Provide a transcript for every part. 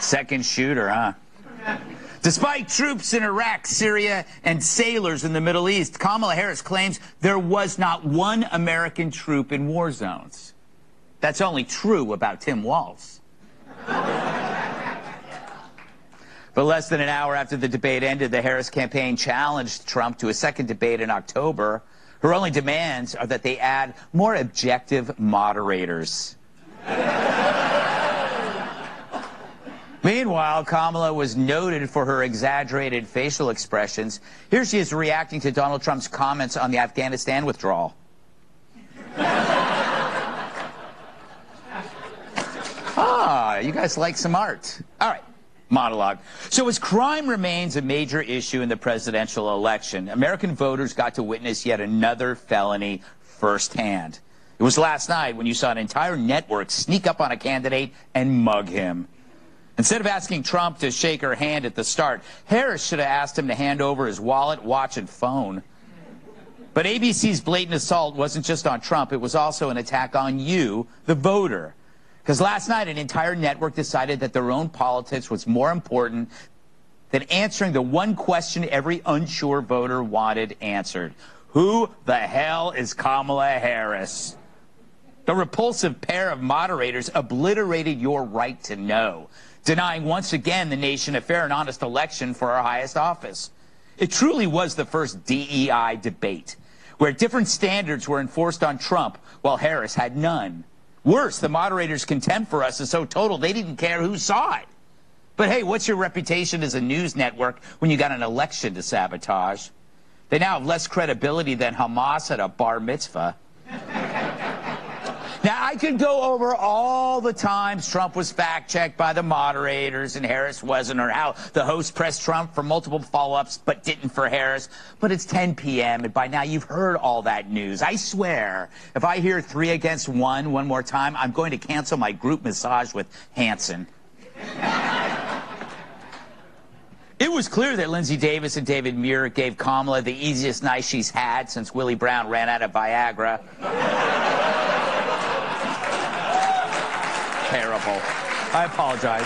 Second shooter, huh? Despite troops in Iraq, Syria, and sailors in the Middle East, Kamala Harris claims there was not one American troop in war zones. That's only true about Tim Walz. But less than an hour after the debate ended, the Harris campaign challenged Trump to a second debate in October. Her only demands are that they add more objective moderators. Meanwhile, Kamala was noted for her exaggerated facial expressions. Here she is reacting to Donald Trump's comments on the Afghanistan withdrawal. Ah, you guys like some art. All right. Monologue. So as crime remains a major issue in the presidential election, American voters got to witness yet another felony firsthand. It was last night when you saw an entire network sneak up on a candidate and mug him. Instead of asking Trump to shake her hand at the start, Harris should have asked him to hand over his wallet, watch, and phone. But ABC's blatant assault wasn't just on Trump, it was also an attack on you, the voter. Because last night, an entire network decided that their own politics was more important than answering the one question every unsure voter wanted answered. Who the hell is Kamala Harris? The repulsive pair of moderators obliterated your right to know, denying once again the nation a fair and honest election for our highest office. It truly was the first DEI debate, where different standards were enforced on Trump while Harris had none. Worse, the moderators' contempt for us is so total they didn't care who saw it. But hey, what's your reputation as a news network when you got an election to sabotage? They now have less credibility than Hamas at a bar mitzvah. Now, I could go over all the times Trump was fact-checked by the moderators and Harris wasn't, or how the host pressed Trump for multiple follow-ups but didn't for Harris. But it's 10 p.m., and by now you've heard all that news. I swear, if I hear 3 against 1 one more time, I'm going to cancel my group massage with Hanson. It was clear that Lindsey Davis and David Muir gave Kamala the easiest night she's had since Willie Brown ran out of Viagra. Terrible. I apologize.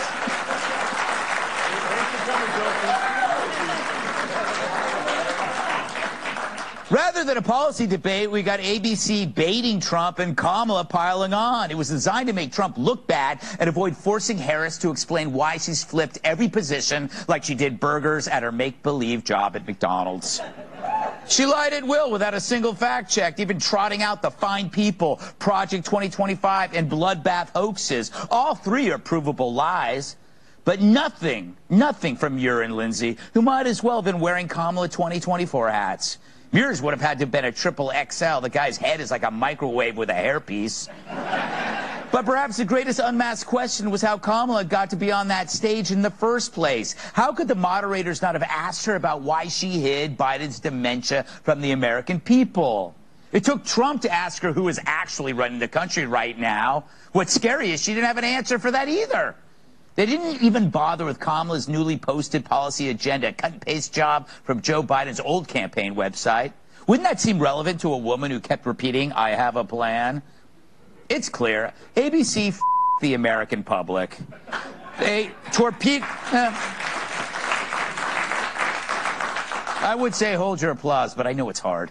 Rather than a policy debate, we got ABC baiting Trump and Kamala piling on. It was designed to make Trump look bad and avoid forcing Harris to explain why she's flipped every position like she did burgers at her make-believe job at McDonald's. She lied at will without a single fact check, even trotting out the Fine People, Project 2025, and bloodbath hoaxes. All three are provable lies. But nothing from Muir and Lindsey, who might as well have been wearing Kamala 2024 hats. Muir's would have had to have been a triple XL. The guy's head is like a microwave with a hairpiece. But perhaps the greatest unmasked question was how Kamala got to be on that stage in the first place. How could the moderators not have asked her about why she hid Biden's dementia from the American people? It took Trump to ask her who is actually running the country right now. What's scary is she didn't have an answer for that either. They didn't even bother with Kamala's newly posted policy agenda, a cut-and-paste job from Joe Biden's old campaign website. Wouldn't that seem relevant to a woman who kept repeating, "I have a plan"? It's clear. ABC the American public. They torpedo... I would say hold your applause, but I know it's hard.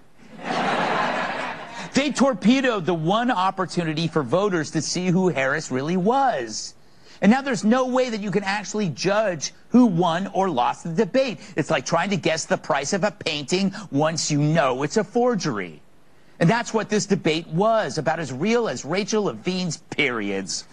They torpedoed the one opportunity for voters to see who Harris really was. And now there's no way that you can actually judge who won or lost the debate. It's like trying to guess the price of a painting once you know it's a forgery. And that's what this debate was, about as real as Rachel Levine's periods.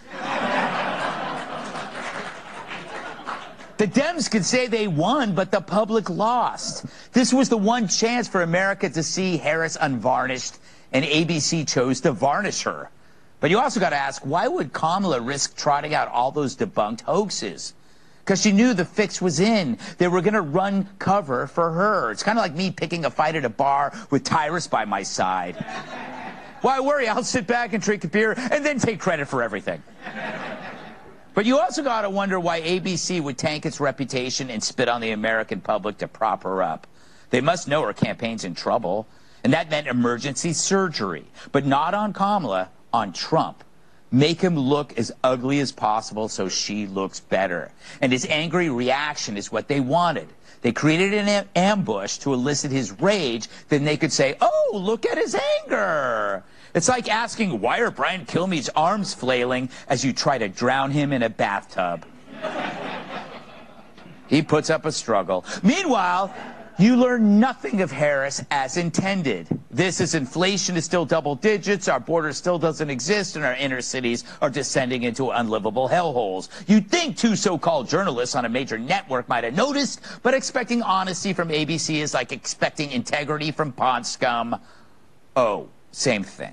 The Dems could say they won, but the public lost. This was the one chance for America to see Harris unvarnished, and ABC chose to varnish her. But you also got to ask, why would Kamala risk trotting out all those debunked hoaxes? Because she knew the fix was in. They were going to run cover for her. It's kind of like me picking a fight at a bar with Tyrus by my side. Why worry? I'll sit back and drink a beer and then take credit for everything. But you also got to wonder why ABC would tank its reputation and spit on the American public to prop her up. They must know her campaign's in trouble, and that meant emergency surgery. But not on Kamala, on Trump. Make him look as ugly as possible so she looks better. And his angry reaction is what they wanted. They created an ambush to elicit his rage, then they could say, oh, look at his anger. It's like asking, why are Brian Kilmeade's arms flailing as you try to drown him in a bathtub? He puts up a struggle. Meanwhile, you learn nothing of Harris as intended. This is inflation is still double digits, our border still doesn't exist, and our inner cities are descending into unlivable hellholes. You'd think two so-called journalists on a major network might have noticed, but expecting honesty from ABC is like expecting integrity from pond scum. Oh, same thing.